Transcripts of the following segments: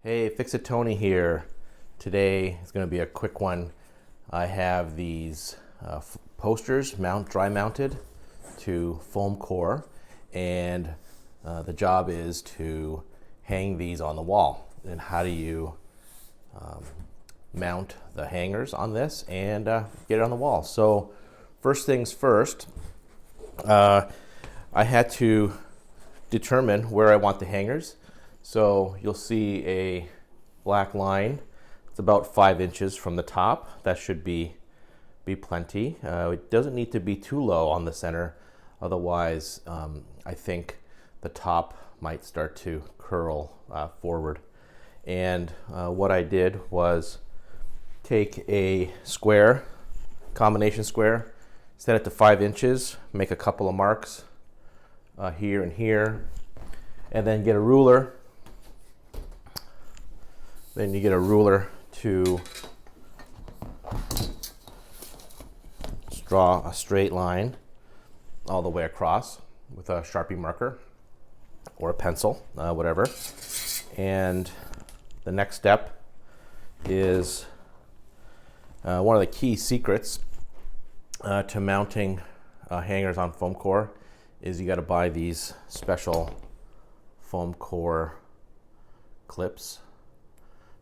Hey, Fix-It Tony here. Today is going to be a quick one. I have these posters dry mounted to foam core, and the job is to hang these on the wall. And how do you mount the hangers on this and get it on the wall? So first things first, I had to determine where I want the hangers. So you'll see a black line. It's about 5 inches from the top. That should be plenty. It doesn't need to be too low on the center. Otherwise, I think the top might start to curl forward. And what I did was take a square, combination square, set it to 5 inches, make a couple of marks here and here, and then get a ruler. Then you get a ruler to draw a straight line all the way across with a Sharpie marker or a pencil, whatever. And the next step is one of the key secrets to mounting hangers on foam core is you got to buy these special foam core clips.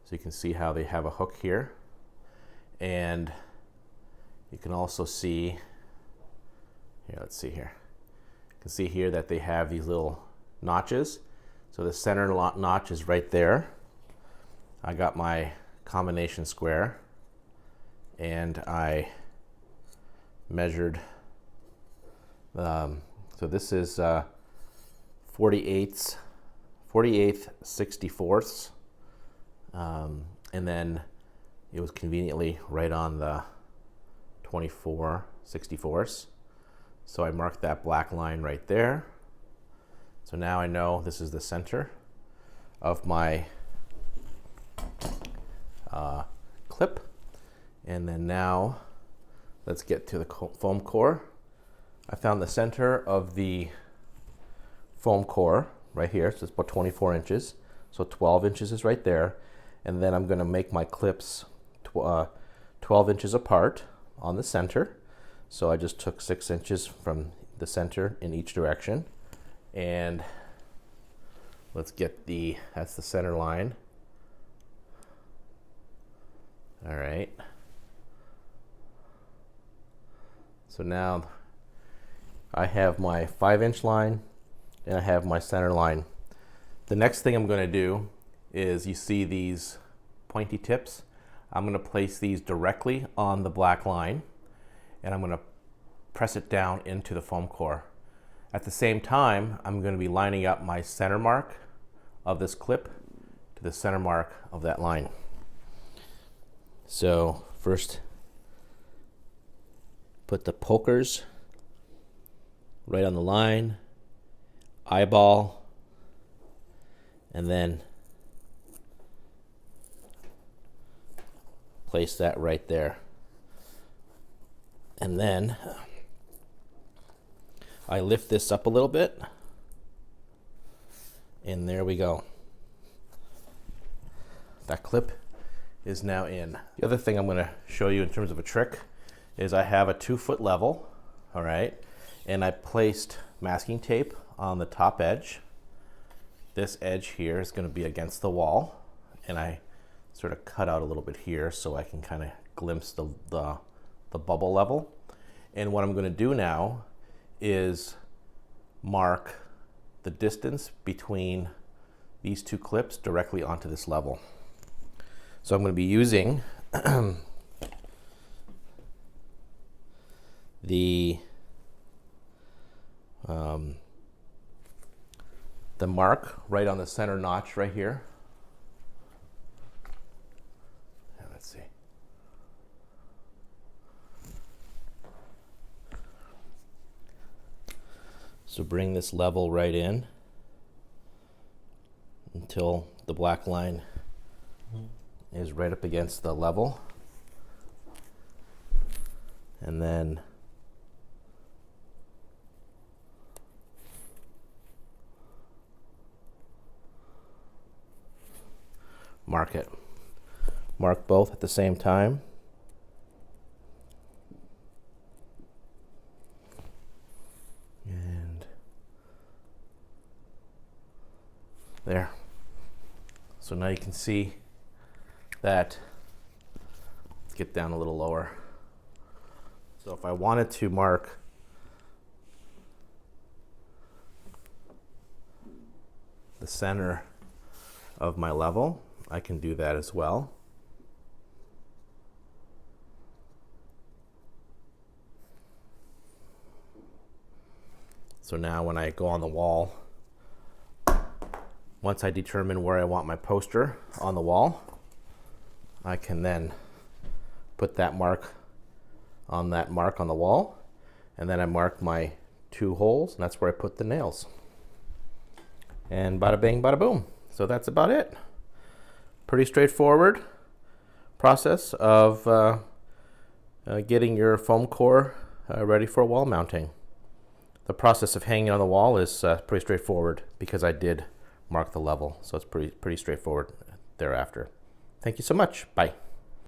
So you can see how they have a hook here, and you can also see here, let's see here, you can see here that they have these little notches. So the center notch is right there. I got my combination square and I measured, so this is 48 64ths. And then it was conveniently right on the 24 64ths. So I marked that black line right there. So now I know this is the center of my clip. And then now let's get to the foam core. I found the center of the foam core right here. So it's about 24 inches. So 12 inches is right there. And then I'm going to make my clips 12 inches apart on the center. So I just took 6 inches from the center in each direction. And let's get that's the center line. All right. So now I have my 5-inch line and I have my center line. The next thing I'm going to do is, you see these pointy tips. I'm going to place these directly on the black line, and I'm going to press it down into the foam core. At the same time, I'm going to be lining up my center mark of this clip to the center mark of that line. So first, put the pokers right on the line, eyeball, and then place that right there. And then I lift this up a little bit, and there we go. That clip is now in. The other thing I'm going to show you in terms of a trick is I have a 2-foot level, all right, and I placed masking tape on the top edge. This edge here is going to be against the wall, and I sort of cut out a little bit here so I can kind of glimpse the bubble level. And what I'm going to do now is mark the distance between these two clips directly onto this level. So I'm going to be using the mark right on the center notch right here. Let's see. So bring this level right in until the black line is right up against the level. And then mark it. Mark both at the same time. And there. So now you can see that. Let's get down a little lower. So if I wanted to mark the center of my level, I can do that as well. So now when I go on the wall, once I determine where I want my poster on the wall, I can then put that mark on the wall, and then I mark my 2 holes, and that's where I put the nails. And bada bing, bada boom. So that's about it. Pretty straightforward process of getting your foam core ready for wall mounting. The process of hanging on the wall is pretty straightforward because I did mark the level, so it's pretty straightforward thereafter. Thank you so much. Bye.